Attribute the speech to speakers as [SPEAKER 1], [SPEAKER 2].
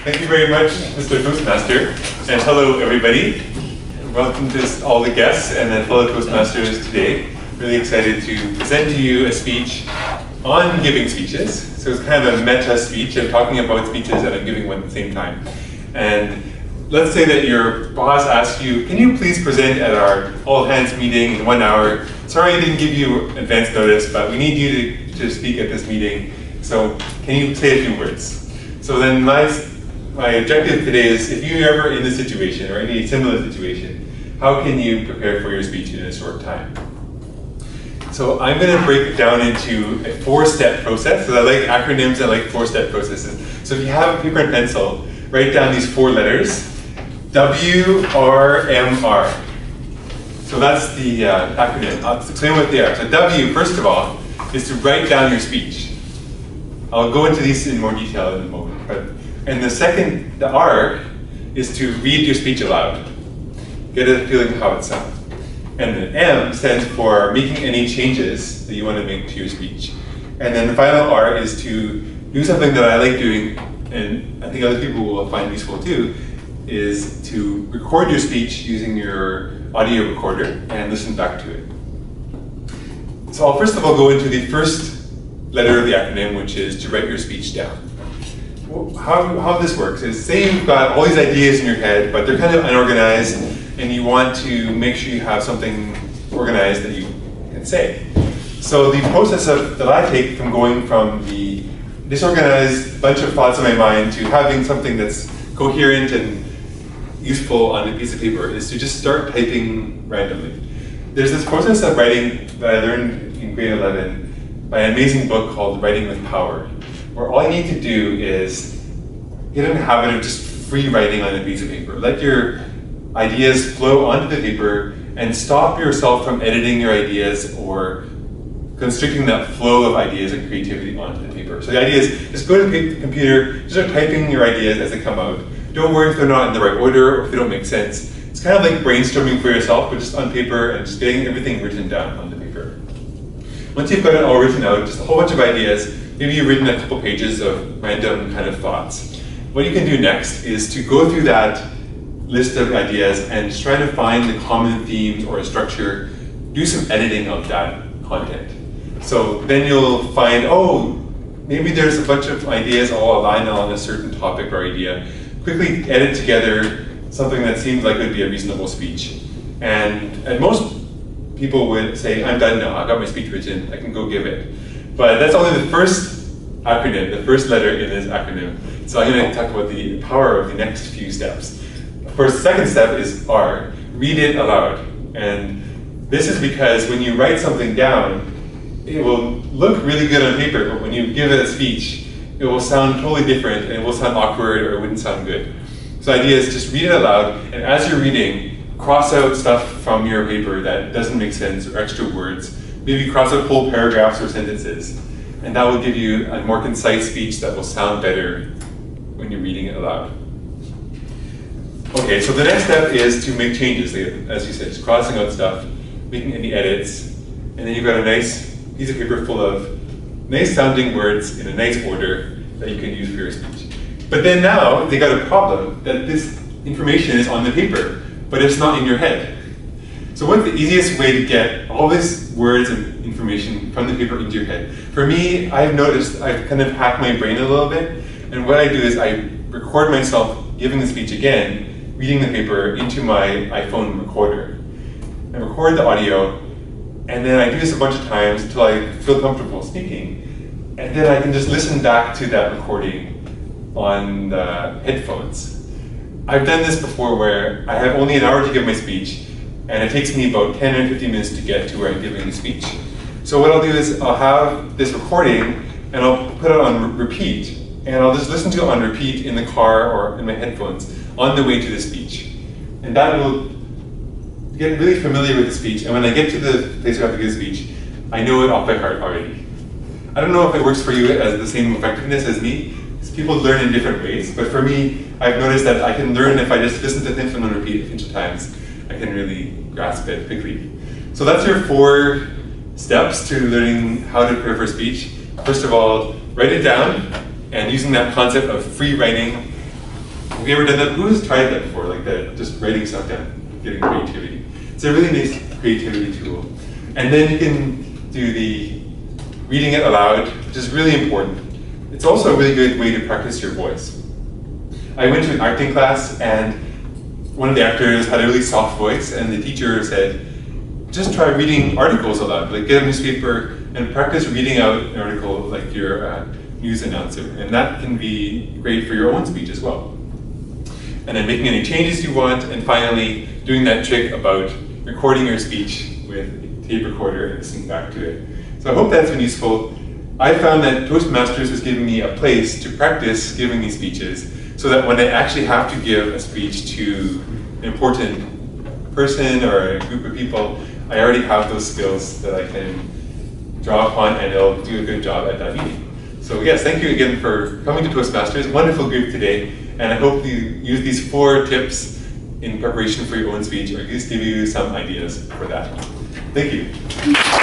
[SPEAKER 1] Thank you very much, Mr. Toastmaster, and hello everybody. Welcome to all the guests and then fellow Toastmasters today. Really excited to present to you a speech on giving speeches. So it's kind of a meta speech. I'm talking about speeches and I'm giving one at the same time. And let's say that your boss asks you, can you please present at our all hands meeting in 1 hour? Sorry I didn't give you advance notice, but we need you to speak at this meeting. So can you say a few words? So then my objective today is, if you're ever in this situation or any similar situation, how can you prepare for your speech in a short time? So I'm going to break it down into a 4-step process, because I like acronyms, I like 4-step processes. So if you have a paper and pencil, write down these 4 letters, WRMR. So that's the acronym. I'll explain what they are. So W, first of all, is to write down your speech. I'll go into these in more detail in a moment. And the second, the R, is to read your speech aloud. Get a feeling of how it sounds. And the M stands for making any changes that you want to make to your speech. And then the final R is to do something that I like doing, and I think other people will find useful too, is to record your speech using your audio recorder and listen back to it. So I'll first of all go into the first letter of the acronym, which is to write your speech down. How this works is, say you've got all these ideas in your head, but they're kind of unorganized, and you want to make sure you have something organized that you can say. So the process that I take from going from the disorganized bunch of thoughts in my mind to having something that's coherent and useful on a piece of paper is to just start typing randomly. There's this process of writing that I learned in grade 11 by an amazing book called Writing with Power, where all you need to do is get in the habit of just free writing on a piece of paper. Let your ideas flow onto the paper and stop yourself from editing your ideas or constricting that flow of ideas and creativity onto the paper. So the idea is, just go to the computer, just start typing your ideas as they come out. Don't worry if they're not in the right order or if they don't make sense. It's kind of like brainstorming for yourself, but just on paper and just getting everything written down on the paper. Once you've got it all written out, just a whole bunch of ideas, maybe you've written a couple pages of random kind of thoughts. What you can do next is to go through that list of ideas and just try to find the common themes or a structure, do some editing of that content. So then you'll find, oh, maybe there's a bunch of ideas all aligned on a certain topic or idea. Quickly edit together something that seems like it would be a reasonable speech. And most people would say, I'm done now, I got my speech written, I can go give it. But that's only the first acronym, the first letter in this acronym. So I'm going to talk about the power of the next few steps. Of course, the second step is R, read it aloud. And this is because when you write something down, it will look really good on paper, but when you give it a speech, it will sound totally different and it will sound awkward or it wouldn't sound good. So the idea is just read it aloud, and as you're reading, cross out stuff from your paper that doesn't make sense or extra words. Maybe cross out whole paragraphs or sentences. And that will give you a more concise speech that will sound better when you're reading it aloud. Okay, so the next step is to make changes, as you said, just crossing out stuff, making any edits, and then you've got a nice piece of paper full of nice sounding words in a nice order that you can use for your speech. But then now, they got a problem that this information is on the paper, but it's not in your head. So what's the easiest way to get all these words and information from the paper into your head? For me, I've noticed I've kind of hacked my brain a little bit, and what I do is I record myself giving the speech again, reading the paper into my iPhone recorder. I record the audio, and then I do this a bunch of times until I feel comfortable speaking, and then I can just listen back to that recording on the headphones. I've done this before where I have only an hour to give my speech, and it takes me about 10 or 15 minutes to get to where I'm giving the speech. So what I'll do is I'll have this recording, and I'll put it on repeat, and I'll just listen to it on repeat in the car or in my headphones on the way to the speech. And that will get really familiar with the speech, and when I get to the place where I have to give the speech, I know it off by heart already. I don't know if it works for you as the same effectiveness as me, because people learn in different ways, but for me, I've noticed that I can learn if I just listen to things on repeat a bunch of times. I can really grasp it quickly. So that's your 4 steps to learning how to prepare for speech. First of all, write it down, and using that concept of free writing, Have you ever done that? Who has tried that before? Like that, just writing stuff down, getting creativity. It's a really nice creativity tool. And then you can do the reading it aloud, which is really important. It's also a really good way to practice your voice. I went to an acting class, and one of the actors had a really soft voice, and the teacher said, just try reading articles aloud. Like get a newspaper and practice reading out an article like you're a news announcer. And that can be great for your own speech as well. And then making any changes you want, and finally doing that trick about recording your speech with a tape recorder and listening back to it. So I hope that's been useful. I found that Toastmasters has given me a place to practice giving these speeches, so that when I actually have to give a speech to an important person or a group of people, I already have those skills that I can draw upon, and it'll do a good job at that meeting. So yes, thank you again for coming to Toastmasters. Wonderful group today, and I hope you use these 4 tips in preparation for your own speech, or at least give you some ideas for that. Thank you.